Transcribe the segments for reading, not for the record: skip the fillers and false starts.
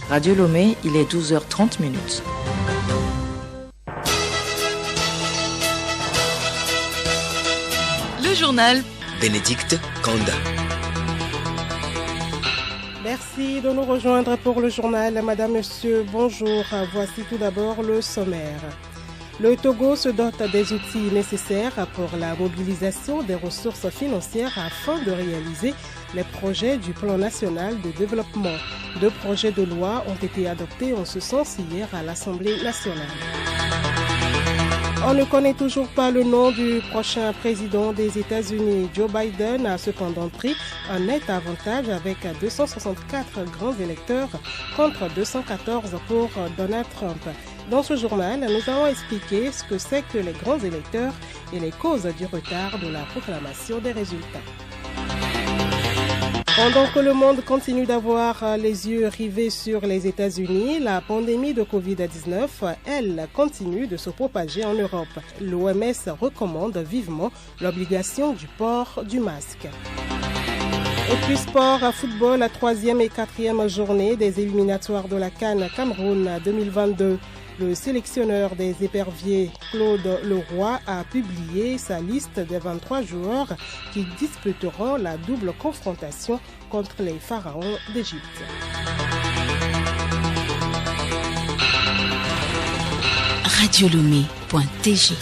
Radio Lomé, il est 12h30 minutes. Le journal Bénédicte Kanda. Merci de nous rejoindre pour le journal. Madame, Monsieur, bonjour. Voici tout d'abord le sommaire. Le Togo se dote des outils nécessaires pour la mobilisation des ressources financières afin de réaliser les projets du Plan national de développement. 2 projets de loi ont été adoptés en ce sens hier à l'Assemblée nationale. On ne connaît toujours pas le nom du prochain président des États-Unis. Joe Biden a cependant pris un net avantage avec 264 grands électeurs contre 214 pour Donald Trump. Dans ce journal, nous allons expliquer ce que c'est que les grands électeurs et les causes du retard de la proclamation des résultats. Pendant que le monde continue d'avoir les yeux rivés sur les États-Unis, la pandémie de Covid-19, elle, continue de se propager en Europe. L'OMS recommande vivement l'obligation du port du masque. Et puis sport, football, la 3e et 4e journée des éliminatoires de la CAN Cameroun 2022. Le sélectionneur des éperviers, Claude Leroy, a publié sa liste des 23 joueurs qui disputeront la double confrontation contre les pharaons d'Égypte. radiolomé.tg.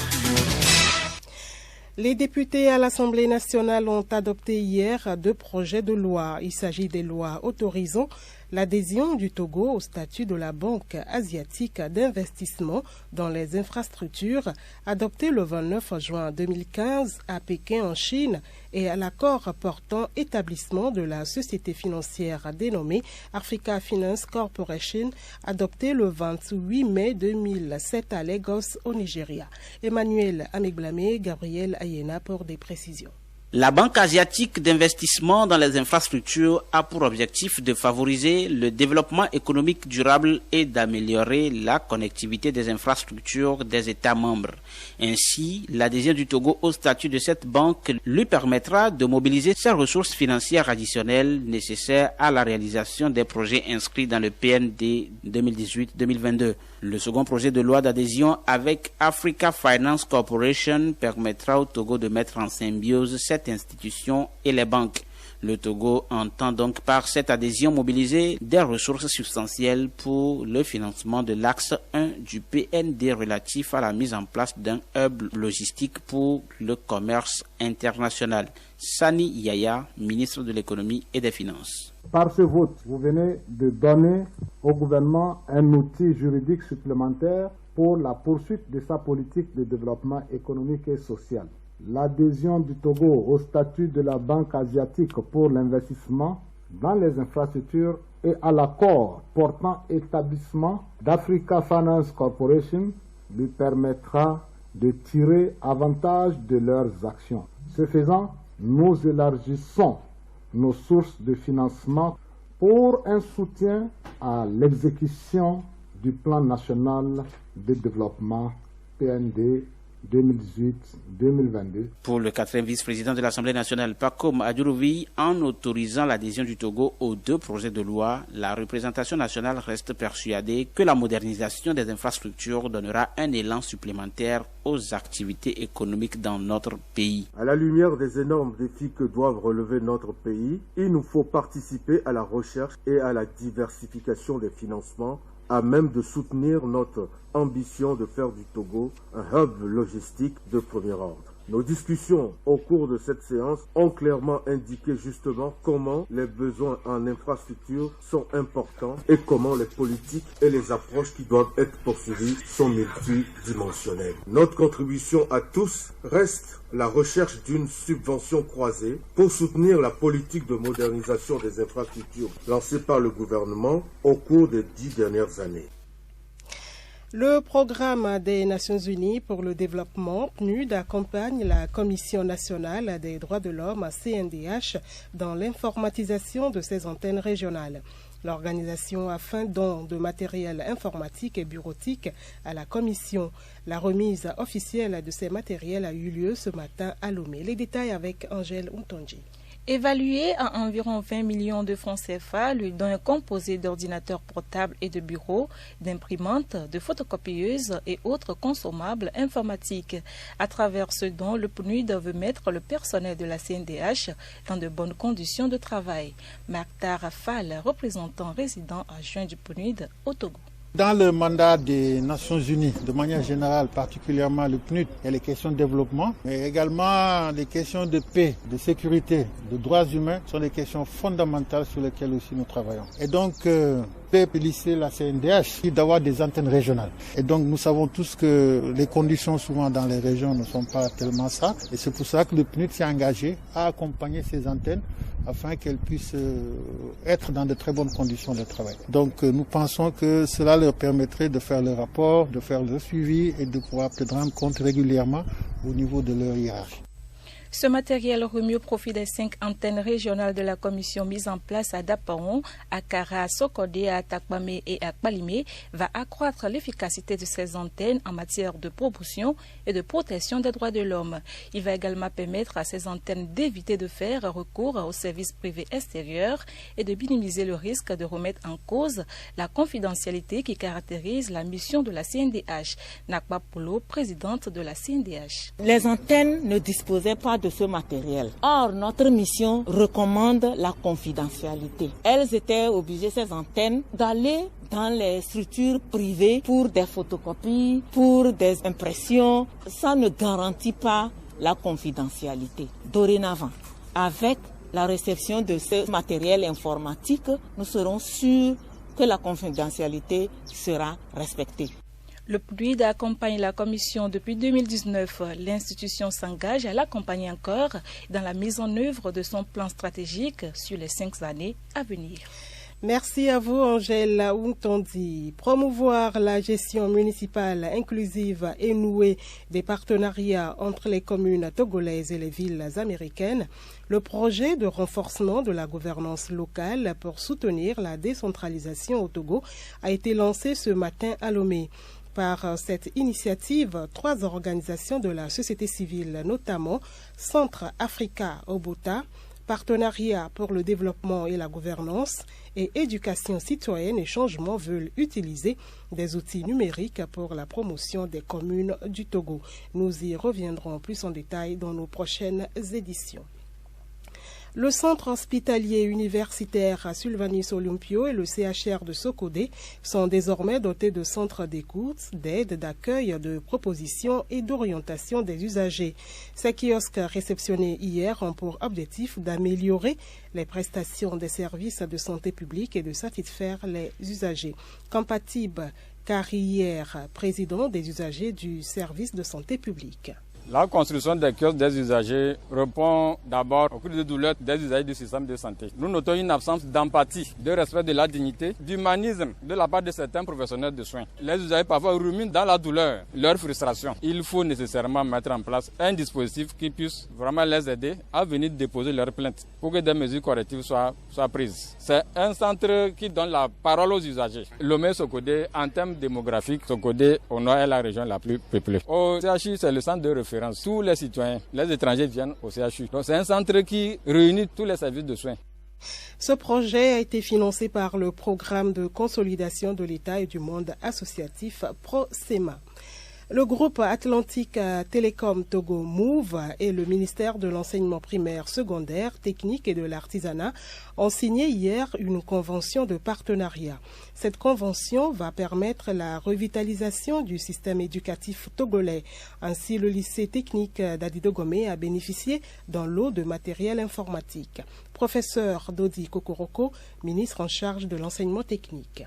Les députés à l'Assemblée nationale ont adopté hier 2 projets de loi. Il s'agit des lois autorisant l'adhésion du Togo au statut de la Banque asiatique d'investissement dans les infrastructures, adopté le 29 juin 2015 à Pékin en Chine, et à l'accord portant établissement de la société financière dénommée Africa Finance Corporation, adopté le 28 mai 2007 à Lagos au Nigeria. Emmanuel Amegblamé, Gabriel Ayena pour des précisions. La Banque asiatique d'investissement dans les infrastructures a pour objectif de favoriser le développement économique durable et d'améliorer la connectivité des infrastructures des États membres. Ainsi, l'adhésion du Togo au statut de cette banque lui permettra de mobiliser ses ressources financières additionnelles nécessaires à la réalisation des projets inscrits dans le PND 2018-2022. Le second projet de loi d'adhésion avec Africa Finance Corporation permettra au Togo de mettre en symbiose cette institution et les banques. Le Togo entend donc par cette adhésion mobiliser des ressources substantielles pour le financement de l'axe 1 du PND relatif à la mise en place d'un hub logistique pour le commerce international. Sani Yaya, ministre de l'économie et des finances. Par ce vote, vous venez de donner au gouvernement un outil juridique supplémentaire pour la poursuite de sa politique de développement économique et social. L'adhésion du Togo au statut de la Banque asiatique pour l'investissement dans les infrastructures et à l'accord portant établissement d'Africa Finance Corporation lui permettra de tirer avantage de leurs actions. Ce faisant, nous élargissons nos sources de financement pour un soutien à l'exécution du Plan national de développement PND 2018-2022. Pour le 4e vice-président de l'Assemblée nationale, Paco Adjourovi, en autorisant l'adhésion du Togo aux 2 projets de loi, la représentation nationale reste persuadée que la modernisation des infrastructures donnera un élan supplémentaire aux activités économiques dans notre pays. À la lumière des énormes défis que doivent relever notre pays, il nous faut participer à la recherche et à la diversification des financements à même de soutenir notre ambition de faire du Togo un hub logistique de premier ordre. Nos discussions au cours de cette séance ont clairement indiqué justement comment les besoins en infrastructure sont importants et comment les politiques et les approches qui doivent être poursuivies sont multidimensionnelles. Notre contribution à tous reste la recherche d'une subvention croisée pour soutenir la politique de modernisation des infrastructures lancée par le gouvernement au cours des 10 dernières années. Le programme des Nations Unies pour le développement, PNUD, accompagne la Commission nationale des droits de l'homme, CNDH, dans l'informatisation de ses antennes régionales. L'organisation a fait don de matériel informatique et bureautique à la Commission. La remise officielle de ces matériels a eu lieu ce matin à Lomé. Les détails avec Angèle Untonji. Évalué à environ 20 millions de francs CFA, le don est composé d'ordinateurs portables et de bureaux, d'imprimantes, de photocopieuses et autres consommables informatiques. À travers ce don, le PNUD veut mettre le personnel de la CNDH dans de bonnes conditions de travail. Martha Fall, représentant résident adjoint du PNUD au Togo. Dans le mandat des Nations Unies, de manière générale, particulièrement le PNUD, il y a les questions de développement, mais également les questions de paix, de sécurité, de droits humains sont des questions fondamentales sur lesquelles aussi nous travaillons. Et donc, féliciter la CNDH d'avoir des antennes régionales. Et donc, nous savons tous que les conditions souvent dans les régions ne sont pas tellement ça. Et c'est pour ça que le PNUD s'est engagé à accompagner ces antennes afin qu'elles puissent être dans de très bonnes conditions de travail. Donc nous pensons que cela leur permettrait de faire le rapport, de faire le suivi et de pouvoir te rendre compte régulièrement au niveau de leur hiérarchie. Ce matériel remis au profit des 5 antennes régionales de la commission mise en place à Dapaon, à Kara, Sokodé, à Takpame et à Kpalimé va accroître l'efficacité de ces antennes en matière de promotion et de protection des droits de l'homme. Il va également permettre à ces antennes d'éviter de faire recours aux services privés extérieurs et de minimiser le risque de remettre en cause la confidentialité qui caractérise la mission de la CNDH. Nakba Polo, présidente de la CNDH. Les antennes ne disposaient pas de ce matériel. Or, notre mission recommande la confidentialité. Elles étaient obligées, ces antennes, d'aller dans les structures privées pour des photocopies, pour des impressions. Ça ne garantit pas la confidentialité. Dorénavant, avec la réception de ce matériel informatique, nous serons sûrs que la confidentialité sera respectée. Le PNUD accompagne la commission depuis 2019. L'institution s'engage à l'accompagner encore dans la mise en œuvre de son plan stratégique sur les 5 années à venir. Merci à vous, Angèle Ountondi. Promouvoir la gestion municipale inclusive et nouer des partenariats entre les communes togolaises et les villes américaines. Le projet de renforcement de la gouvernance locale pour soutenir la décentralisation au Togo a été lancé ce matin à Lomé. Par cette initiative, 3 organisations de la société civile, notamment Centre Africa Obota, Partenariat pour le développement et la gouvernance et Éducation citoyenne et changement veulent utiliser des outils numériques pour la promotion des communes du Togo. Nous y reviendrons plus en détail dans nos prochaines éditions. Le centre hospitalier universitaire à Sylvanus Olympio et le CHR de Sokodé sont désormais dotés de centres d'écoute, d'aide, d'accueil, de propositions et d'orientation des usagers. Ces kiosques réceptionnés hier ont pour objectif d'améliorer les prestations des services de santé publique et de satisfaire les usagers. Compatib Carrière, président des usagers du service de santé publique. La construction des kiosques des usagers répond d'abord aux cris de douleur des usagers du système de santé. Nous notons une absence d'empathie, de respect de la dignité, d'humanisme de la part de certains professionnels de soins. Les usagers parfois ruminent dans la douleur, leur frustration. Il faut nécessairement mettre en place un dispositif qui puisse vraiment les aider à venir déposer leurs plaintes pour que des mesures correctives soient prises. C'est un centre qui donne la parole aux usagers. Lomé Sokodé, en termes démographiques, Sokodé au nord est la région la plus peuplée. Au CHU, c'est le centre de référence. Tous les citoyens, les étrangers viennent au CHU. Donc c'est un centre qui réunit tous les services de soins. Ce projet a été financé par le programme de consolidation de l'État et du monde associatif ProSEMA. Le groupe Atlantique Télécom Togo Move et le ministère de l'enseignement primaire, secondaire, technique et de l'artisanat ont signé hier une convention de partenariat. Cette convention va permettre la revitalisation du système éducatif togolais. Ainsi, le lycée technique d'Adidogomé a bénéficié d'un lot de matériel informatique. Professeur Dodi Kokoroko, ministre en charge de l'enseignement technique.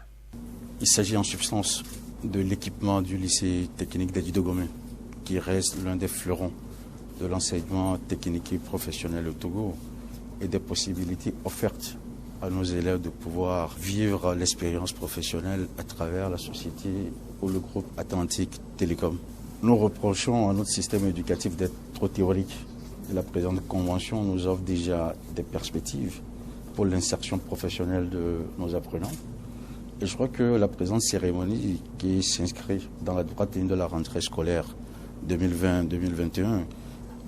Il s'agit en substance de l'équipement du lycée technique d'Adidogomé, qui reste l'un des fleurons de l'enseignement technique et professionnel au Togo et des possibilités offertes à nos élèves de pouvoir vivre l'expérience professionnelle à travers la société ou le groupe Atlantique Télécom. Nous reprochons à notre système éducatif d'être trop théorique. La présente convention nous offre déjà des perspectives pour l'insertion professionnelle de nos apprenants. Et je crois que la présente cérémonie qui s'inscrit dans la droite ligne de la rentrée scolaire 2020-2021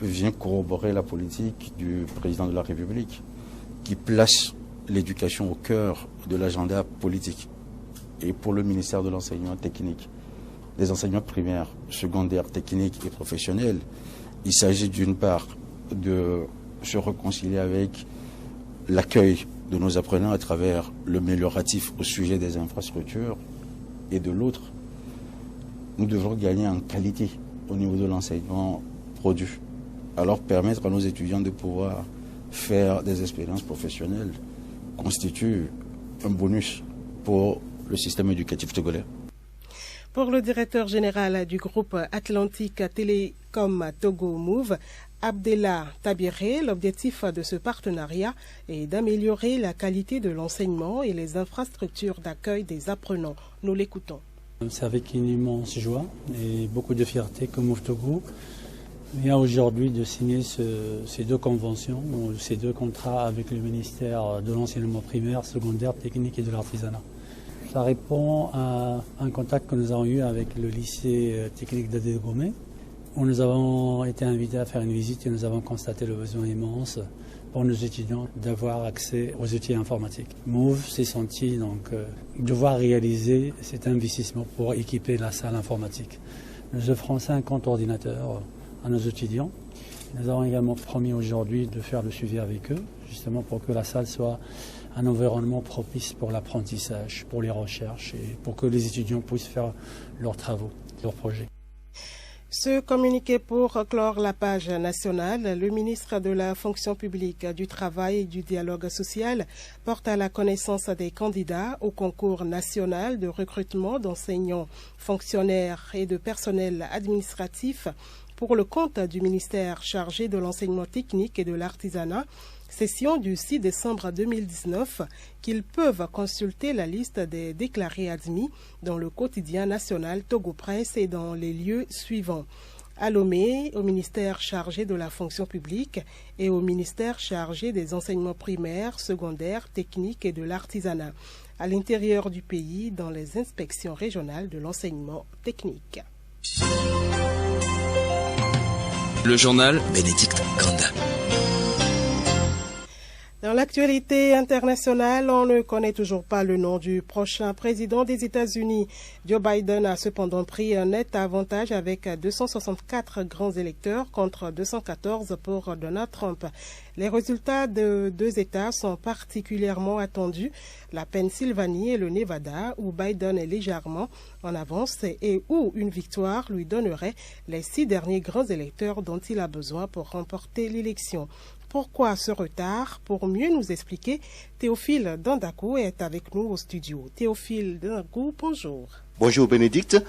vient corroborer la politique du président de la République qui place l'éducation au cœur de l'agenda politique. Et pour le ministère de l'enseignement technique, des enseignements primaires, secondaires, techniques et professionnels, il s'agit d'une part de se réconcilier avec l'accueil de nos apprenants à travers le amélioratif au sujet des infrastructures, et de l'autre, nous devons gagner en qualité au niveau de l'enseignement produit. Alors permettre à nos étudiants de pouvoir faire des expériences professionnelles constitue un bonus pour le système éducatif togolais. Pour le directeur général du groupe Atlantique Télécom Togo Move, Abdellah Tabiré, l'objectif de ce partenariat est d'améliorer la qualité de l'enseignement et les infrastructures d'accueil des apprenants. Nous l'écoutons. C'est avec une immense joie et beaucoup de fierté que Move Togo vient aujourd'hui de signer ces deux conventions, ces deux contrats avec le ministère de l'enseignement primaire, secondaire, technique et de l'artisanat. Ça répond à un contact que nous avons eu avec le lycée technique d'Adédomé, où nous avons été invités à faire une visite et nous avons constaté le besoin immense pour nos étudiants d'avoir accès aux outils informatiques. Move s'est senti donc devoir réaliser cet investissement pour équiper la salle informatique. Nous offrons 50 ordinateurs à nos étudiants. Nous avons également promis aujourd'hui de faire le suivi avec eux, justement pour que la salle soit un environnement propice pour l'apprentissage, pour les recherches et pour que les étudiants puissent faire leurs travaux, leurs projets. Ce communiqué pour clore la page nationale, le ministre de la Fonction publique, du Travail et du Dialogue social porte à la connaissance des candidats au concours national de recrutement d'enseignants, fonctionnaires et de personnel administratif pour le compte du ministère chargé de l'enseignement technique et de l'artisanat, session du 6 décembre 2019, qu'ils peuvent consulter la liste des déclarés admis dans le quotidien national Togo Presse et dans les lieux suivants. À Lomé, au ministère chargé de la fonction publique et au ministère chargé des enseignements primaires, secondaires, techniques et de l'artisanat. À l'intérieur du pays, dans les inspections régionales de l'enseignement technique. Le journal Bénédicte Kanda. Dans l'actualité internationale, on ne connaît toujours pas le nom du prochain président des États-Unis. Joe Biden a cependant pris un net avantage avec 264 grands électeurs contre 214 pour Donald Trump. Les résultats de deux États sont particulièrement attendus, la Pennsylvanie et le Nevada, où Biden est légèrement en avance et où une victoire lui donnerait les 6 derniers grands électeurs dont il a besoin pour remporter l'élection. Pourquoi ce retard? Pour mieux nous expliquer, Théophile Dandakou est avec nous au studio. Théophile Dandakou, bonjour. Bonjour Bénédicte.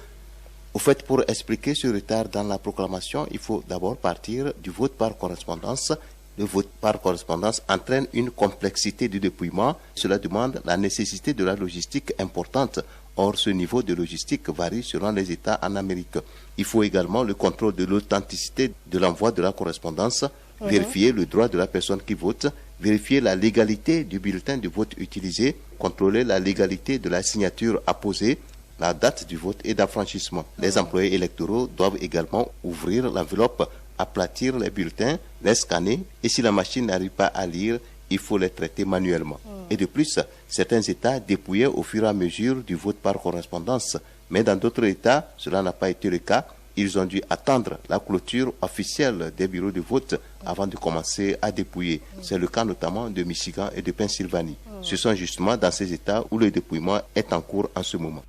Au fait, pour expliquer ce retard dans la proclamation, il faut d'abord partir du vote par correspondance. Le vote par correspondance entraîne une complexité de dépouillement. Cela demande la nécessité de la logistique importante. Or, ce niveau de logistique varie selon les États en Amérique. Il faut également le contrôle de l'authenticité de l'envoi de la correspondance, vérifier le droit de la personne qui vote, vérifier la légalité du bulletin de vote utilisé, contrôler la légalité de la signature apposée, la date du vote et d'affranchissement. Les employés électoraux doivent également ouvrir l'enveloppe, aplatir les bulletins, les scanner et si la machine n'arrive pas à lire, il faut les traiter manuellement. Et de plus, certains États dépouillaient au fur et à mesure du vote par correspondance, mais dans d'autres États, cela n'a pas été le cas. Ils ont dû attendre la clôture officielle des bureaux de vote avant de commencer à dépouiller. C'est le cas notamment de Michigan et de Pennsylvanie. Ce sont justement dans ces États où le dépouillement est en cours en ce moment.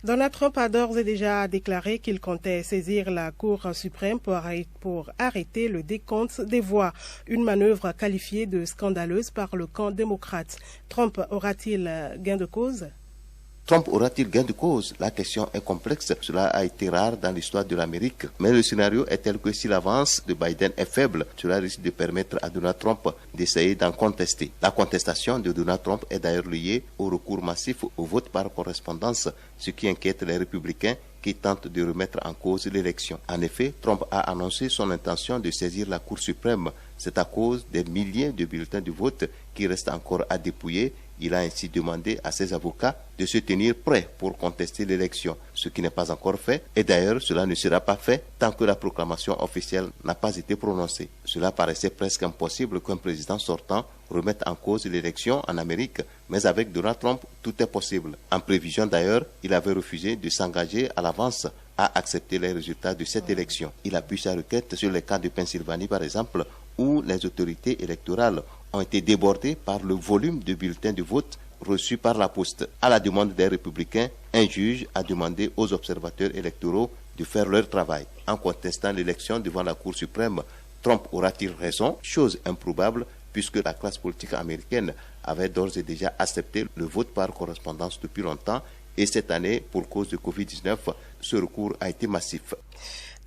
Donald Trump a d'ores et déjà déclaré qu'il comptait saisir la Cour suprême pour arrêter le décompte des voix, une manœuvre qualifiée de scandaleuse par le camp démocrate. Trump aura-t-il gain de cause? Trump aura-t-il gain de cause? La question est complexe. Cela a été rare dans l'histoire de l'Amérique. Mais le scénario est tel que si l'avance de Biden est faible, cela risque de permettre à Donald Trump d'essayer d'en contester. La contestation de Donald Trump est d'ailleurs liée au recours massif au vote par correspondance, ce qui inquiète les républicains qui tentent de remettre en cause l'élection. En effet, Trump a annoncé son intention de saisir la Cour suprême. C'est à cause des milliers de bulletins de vote qui restent encore à dépouiller Il a ainsi demandé à ses avocats de se tenir prêts pour contester l'élection, ce qui n'est pas encore fait. Et d'ailleurs, cela ne sera pas fait tant que la proclamation officielle n'a pas été prononcée. Cela paraissait presque impossible qu'un président sortant remette en cause l'élection en Amérique, mais avec Donald Trump, tout est possible. En prévision d'ailleurs, il avait refusé de s'engager à l'avance à accepter les résultats de cette élection. Il appuie sa requête sur les cas de Pennsylvanie par exemple, où les autorités électorales ont été débordées par le volume de bulletins de vote reçus par la poste. À la demande des républicains, un juge a demandé aux observateurs électoraux de faire leur travail. En contestant l'élection devant la Cour suprême, Trump aura-t-il raison? Chose improbable puisque la classe politique américaine avait d'ores et déjà accepté le vote par correspondance depuis longtemps et cette année, pour cause de Covid-19, ce recours a été massif.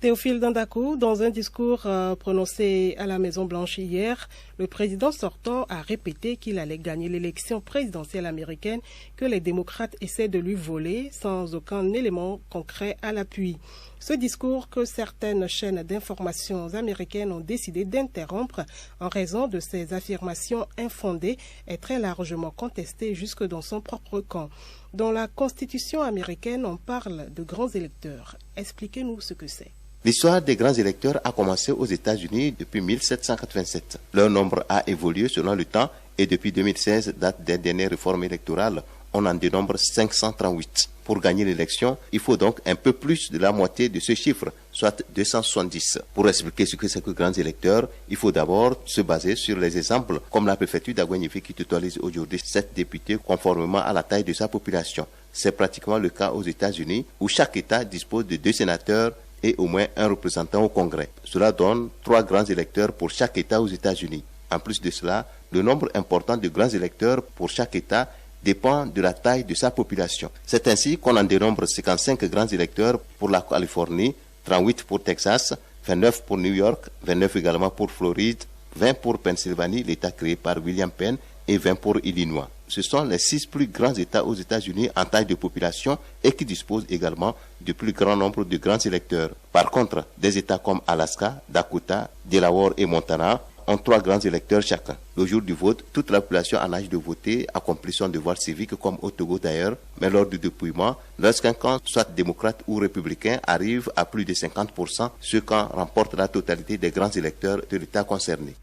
Théophile Dandakou, dans un discours prononcé à la Maison-Blanche hier, le président sortant a répété qu'il allait gagner l'élection présidentielle américaine que les démocrates essaient de lui voler sans aucun élément concret à l'appui. Ce discours que certaines chaînes d'information américaines ont décidé d'interrompre en raison de ces affirmations infondées est très largement contesté jusque dans son propre camp. Dans la Constitution américaine, on parle de grands électeurs. Expliquez-nous ce que c'est. L'histoire des grands électeurs a commencé aux États-Unis depuis 1787. Leur nombre a évolué selon le temps et depuis 2016, date des dernières réformes électorales, on en dénombre 538. Pour gagner l'élection, il faut donc un peu plus de la moitié de ce chiffre, soit 270. Pour expliquer ce que c'est que grands électeurs, il faut d'abord se baser sur les exemples, comme la préfecture d'Aguanifi qui totalise aujourd'hui 7 députés conformément à la taille de sa population. C'est pratiquement le cas aux États-Unis, où chaque État dispose de 2 sénateurs et au moins un représentant au Congrès. Cela donne 3 grands électeurs pour chaque État aux États-Unis. En plus de cela, le nombre important de grands électeurs pour chaque État dépend de la taille de sa population. C'est ainsi qu'on en dénombre 55 grands électeurs pour la Californie, 38 pour Texas, 29 pour New York, 29 également pour Floride, 20 pour Pennsylvanie, l'État créé par William Penn, et 20 pour Illinois. Ce sont les 6 plus grands États aux États-Unis en taille de population et qui disposent également du plus grand nombre de grands électeurs. Par contre, des États comme Alaska, Dakota, Delaware et Montana ont 3 grands électeurs chacun. Le jour du vote, toute la population en âge de voter accomplit son devoir civique comme au Togo d'ailleurs, mais lors du dépouillement, lorsqu'un camp, soit démocrate ou républicain, arrive à plus de 50%, ce camp remporte la totalité des grands électeurs de l'État concerné.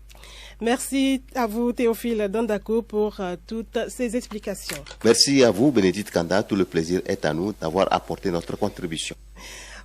Merci à vous, Théophile Dandakou, pour toutes ces explications. Merci à vous, Bénédicte Kanda. Tout le plaisir est à nous d'avoir apporté notre contribution.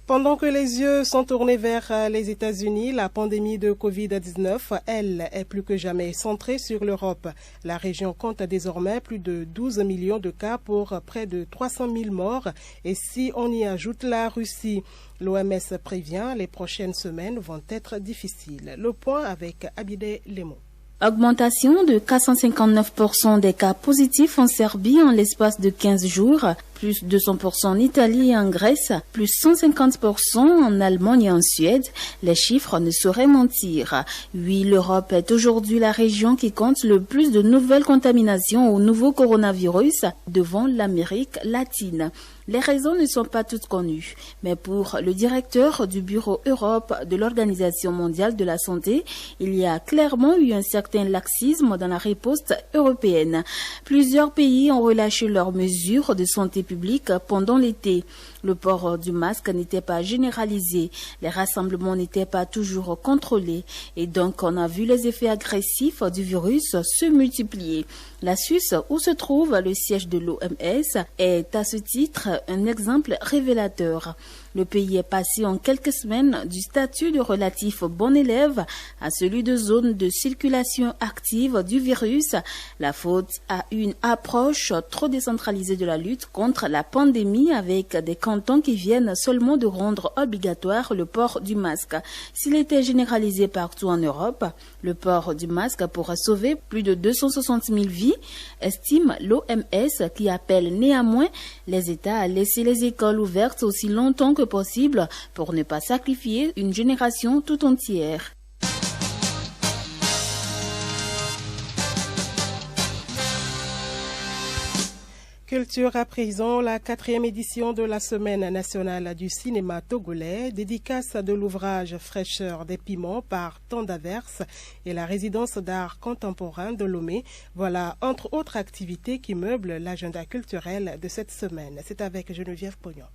Pendant que les yeux sont tournés vers les États-Unis, la pandémie de Covid-19, elle, est plus que jamais centrée sur l'Europe. La région compte désormais plus de 12 millions de cas pour près de 300 000 morts. Et si on y ajoute la Russie, l'OMS prévient, les prochaines semaines vont être difficiles. Le point avec Abidé Lemo. Augmentation de 459% des cas positifs en Serbie en l'espace de 15 jours, plus 200% en Italie et en Grèce, plus 150% en Allemagne et en Suède. Les chiffres ne sauraient mentir. Oui, l'Europe est aujourd'hui la région qui compte le plus de nouvelles contaminations au nouveau coronavirus devant l'Amérique latine. Les raisons ne sont pas toutes connues, mais pour le directeur du Bureau Europe de l'Organisation mondiale de la santé, il y a clairement eu un certain laxisme dans la riposte européenne. Plusieurs pays ont relâché leurs mesures de santé publique pendant l'été. Le port du masque n'était pas généralisé, les rassemblements n'étaient pas toujours contrôlés et donc on a vu les effets agressifs du virus se multiplier. La Suisse, où se trouve le siège de l'OMS, est à ce titre un exemple révélateur. Le pays est passé en quelques semaines du statut de relatif bon élève à celui de zone de circulation active du virus. La faute à une approche trop décentralisée de la lutte contre la pandémie avec des cantons qui viennent seulement de rendre obligatoire le port du masque. S'il était généralisé partout en Europe, le port du masque pourrait sauver plus de 260 000 vies, estime l'OMS qui appelle néanmoins les États à laisser les écoles ouvertes aussi longtemps que possible pour ne pas sacrifier une génération tout entière. Culture à présent, la 4e édition de la Semaine nationale du cinéma togolais, dédicace de l'ouvrage Fraîcheur des piments par Temps d'averse et la résidence d'art contemporain de Lomé. Voilà entre autres activités qui meublent l'agenda culturel de cette semaine. C'est avec Geneviève Pognon.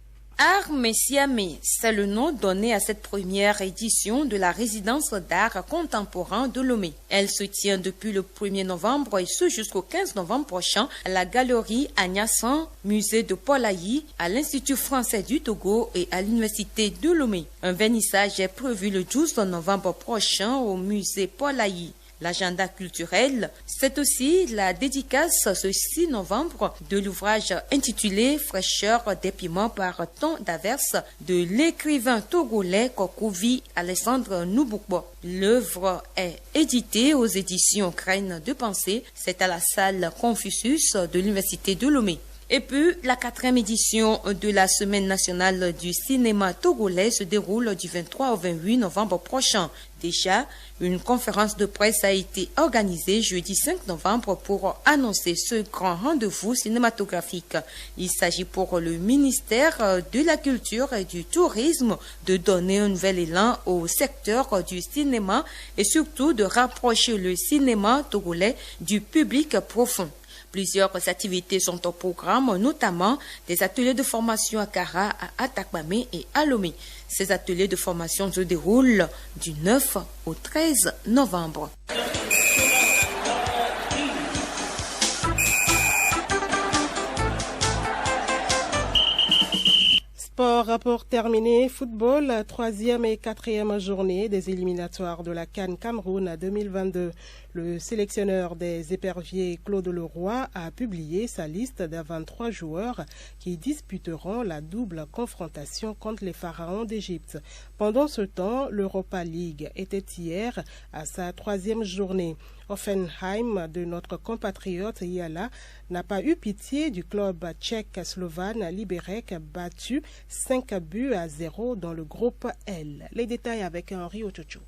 Art Messiamé, c'est le nom donné à cette première édition de la résidence d'art contemporain de Lomé. Elle se tient depuis le 1er novembre et ce jusqu'au 15 novembre prochain à la galerie Agnassan, musée de Polayi, à l'Institut français du Togo et à l'université de Lomé. Un vernissage est prévu le 12 novembre prochain au musée Polayi. L'agenda culturel, c'est aussi la dédicace ce 6 novembre de l'ouvrage intitulé Fraîcheur des piments par Temps d'averse de l'écrivain togolais Kokovi Alexandre Nouboubo. L'œuvre est éditée aux éditions Graines de Pensée. C'est à la salle Confucius de l'université de Lomé. Et puis, la 4e édition de la Semaine nationale du cinéma togolais se déroule du 23 au 28 novembre prochain. Déjà, une conférence de presse a été organisée jeudi 5 novembre pour annoncer ce grand rendez-vous cinématographique. Il s'agit pour le ministère de la Culture et du Tourisme de donner un nouvel élan au secteur du cinéma et surtout de rapprocher le cinéma togolais du public profond. Plusieurs activités sont au programme, notamment des ateliers de formation à Kara, à Atakpamé et à Lomé. Ces ateliers de formation se déroulent du 9 au 13 novembre. Sport, pour terminer, football, 3e et 4e journée des éliminatoires de la CAN Cameroun 2022. Le sélectionneur des éperviers Claude Leroy a publié sa liste de 23 joueurs qui disputeront la double confrontation contre les pharaons d'Égypte. Pendant ce temps, l'Europa League était hier à sa 3e journée. Offenheim de notre compatriote Yala n'a pas eu pitié du club tchèque Slovan Liberec battu 5-0 dans le groupe L. Les détails avec Henri Ochocho.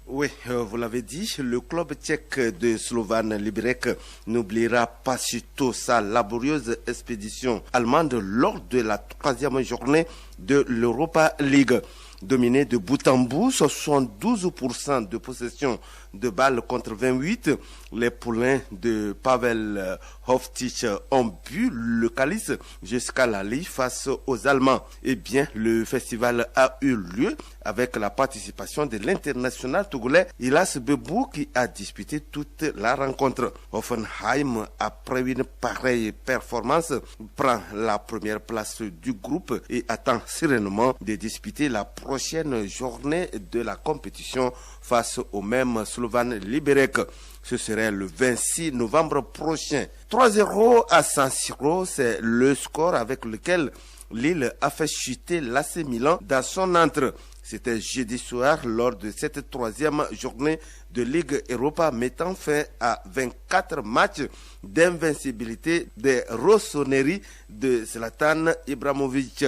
Oui, vous l'avez dit, le club tchèque de Slovan Liberec n'oubliera pas surtout sa laborieuse expédition allemande lors de la 3e journée de l'Europa League. Dominé de bout en bout, 72% de possession de balles contre 28. Les poulains de Pavel Hoftic ont bu le calice jusqu'à la lit face aux Allemands. Eh bien, le festival a eu lieu avec la participation de l'international togolais Ilas Bebou qui a disputé toute la rencontre. Offenheim, après une pareille performance, prend la première place du groupe et attend sereinement de disputer la prochaine journée de la compétition face au même Slovan Liberec. Ce serait le 26 novembre prochain. 3-0 à San Siro, c'est le score avec lequel Lille a fait chuter l'AC Milan dans son entre. C'était jeudi soir lors de cette 3e journée de Ligue Europa mettant fin à 24 matchs d'invincibilité des rossonneries de Zlatan Ibrahimovic.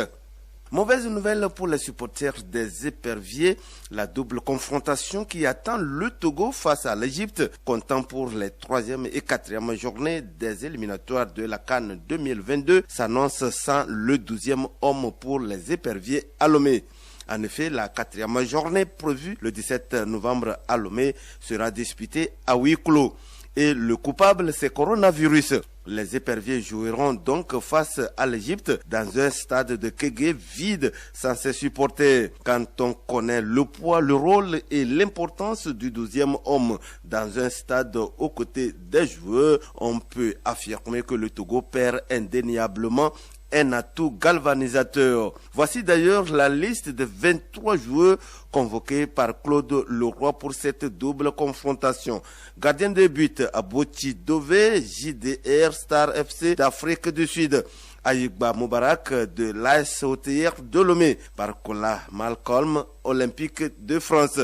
Mauvaise nouvelle pour les supporters des éperviers, la double confrontation qui attend le Togo face à l'Égypte, comptant pour les 3e et 4e journées des éliminatoires de la CAN 2022, s'annonce sans le 12e homme pour les éperviers à Lomé. En effet, la 4e journée prévue le 17 novembre à Lomé sera disputée à huis clos. Et le coupable, c'est coronavirus. Les éperviers joueront donc face à l'Égypte dans un stade de Kégué vide sans ses supporters. Quand on connaît le poids, le rôle et l'importance du 12e homme dans un stade aux côtés des joueurs, on peut affirmer que le Togo perd indéniablement un atout galvanisateur. Voici d'ailleurs la liste de 23 joueurs convoqués par Claude Leroy pour cette double confrontation. Gardien de but, Abouti Dové, JDR Star FC d'Afrique du Sud. Ayigba Moubarak de l'AS OTR de Lomé, Barcola Malcolm, Olympique de France.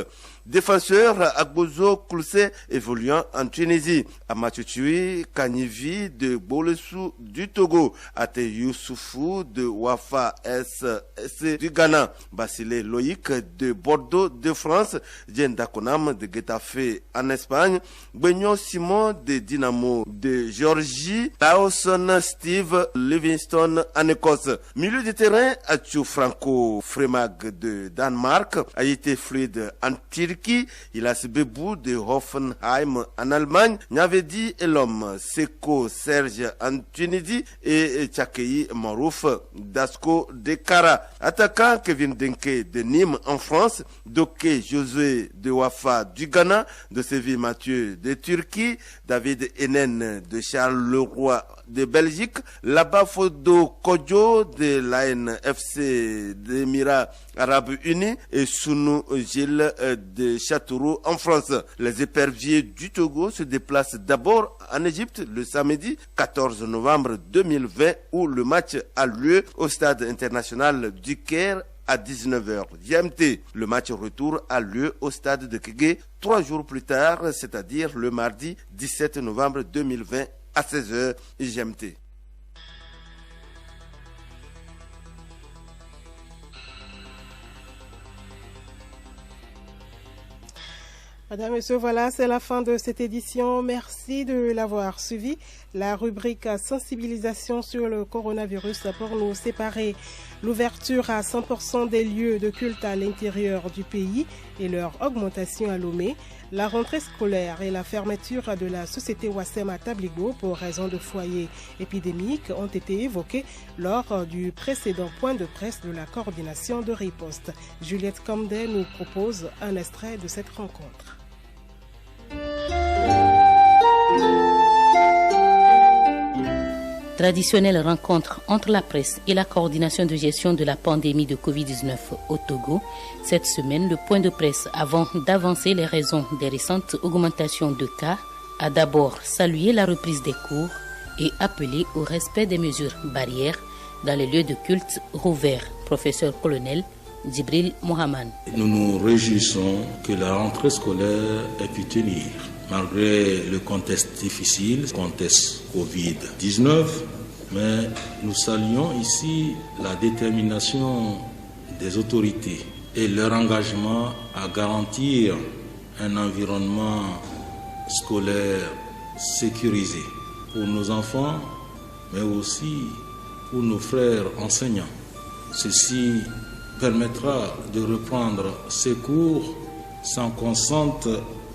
défenseur Agbozo Koussé évoluant en Tunisie. Amatutui Kanyivi de Bolesou du Togo. Ate Youssoufou de Wafa SC du Ghana. Basile Loïc de Bordeaux de France. Jenda Konam de Getafe en Espagne. Benyon Simon de Dynamo de Géorgie. Dawson Steve Livingstone en Écosse. Milieu de terrain, Atchou Franco Fremag de Danemark. Aïté Fluide en Turquie. Ilas Bebou de Hoffenheim en Allemagne. Nyavedi Elom Seko Serge en Tunisie. Et Tchakei Marouf d'Asco de Kara. Attaquant Kevin Denke de Nîmes en France. Doké Josué de Wafa du Ghana. De Séville Mathieu de Turquie. David Enen de Charleroi de Belgique. Là-bas Fodo Kodjo de l'ANFC des Émirats Arabes Unis et Sounou Gilles de Châteauroux en France. Les éperviers du Togo se déplacent d'abord en Égypte le samedi 14 novembre 2020 où le match a lieu au stade international du Caire à 19h GMT. Le match retour a lieu au stade de Kégué 3 jours plus tard, c'est-à-dire le mardi 17 novembre 2020 à 16h GMT. Madame, Monsieur, voilà, c'est la fin de cette édition. Merci de l'avoir suivi. La rubrique sensibilisation sur le coronavirus pour nous séparer. L'ouverture à 100% des lieux de culte à l'intérieur du pays et leur augmentation à Lomé. La rentrée scolaire et la fermeture de la société Wassem à Tabligo pour raison de foyers épidémiques ont été évoqués lors du précédent point de presse de la coordination de riposte. Juliette Camdet nous propose un extrait de cette rencontre. Traditionnelle rencontre entre la presse et la coordination de gestion de la pandémie de Covid-19 au Togo. Cette semaine, le point de presse, avant d'avancer les raisons des récentes augmentations de cas, a d'abord salué la reprise des cours et appelé au respect des mesures barrières dans les lieux de culte rouverts. Professeur-colonel Djibril Mohamed. Nous nous réjouissons que la rentrée scolaire ait pu tenir. Malgré le contexte difficile, le contexte Covid-19, mais nous saluons ici la détermination des autorités et leur engagement à garantir un environnement scolaire sécurisé pour nos enfants, mais aussi pour nos frères enseignants. Ceci permettra de reprendre ces cours sans qu'on sente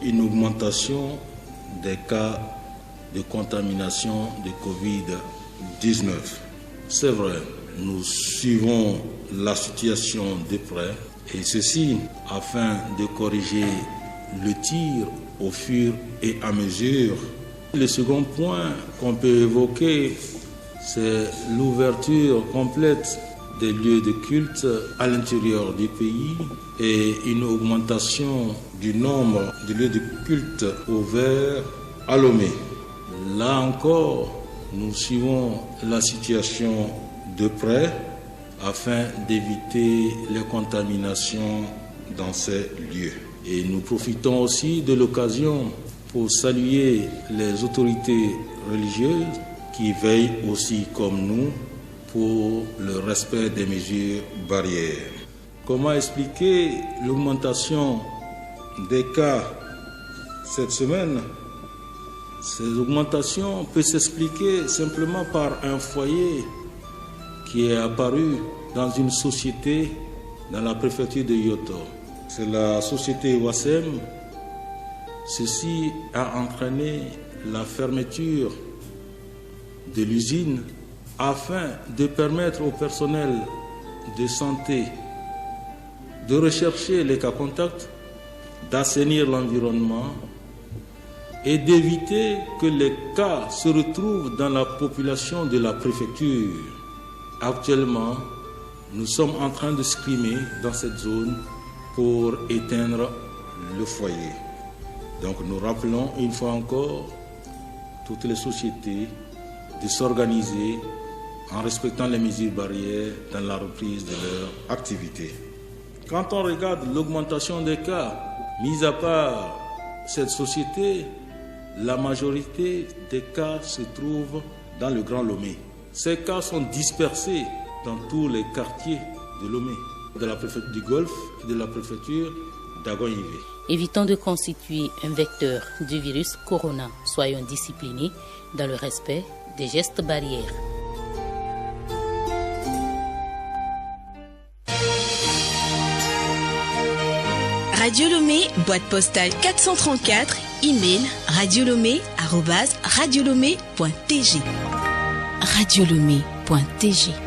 une augmentation des cas de contamination de Covid-19. C'est vrai, nous suivons la situation de près et ceci afin de corriger le tir au fur et à mesure. Le second point qu'on peut évoquer, c'est l'ouverture complète des lieux de culte à l'intérieur du pays et une augmentation du nombre de lieux de culte ouverts à Lomé. Là encore, nous suivons la situation de près afin d'éviter les contaminations dans ces lieux. Et nous profitons aussi de l'occasion pour saluer les autorités religieuses qui veillent aussi comme nous pour le respect des mesures barrières. Comment expliquer l'augmentation des cas cette semaine? Ces augmentations peuvent s'expliquer simplement par un foyer qui est apparu dans une société dans la préfecture de Yoto. C'est la société Wassem. Ceci a entraîné la fermeture de l'usine afin de permettre au personnel de santé de rechercher les cas contacts, d'assainir l'environnement et d'éviter que les cas se retrouvent dans la population de la préfecture. Actuellement, nous sommes en train de scrimer dans cette zone pour éteindre le foyer. Donc nous rappelons une fois encore toutes les sociétés de s'organiser en respectant les mesures barrières dans la reprise de leur activité. Quand on regarde l'augmentation des cas, Mis à part cette société, la majorité des cas se trouvent dans le Grand Lomé. Ces cas sont dispersés dans tous les quartiers de Lomé, de la préfecture du Golfe et de la préfecture d'Agoyivé. Évitons de constituer un vecteur du virus Corona. Soyons disciplinés dans le respect des gestes barrières. Radio Lomé, boîte postale 434, email radiolomé@radiolomé.tg. radiolomé.tg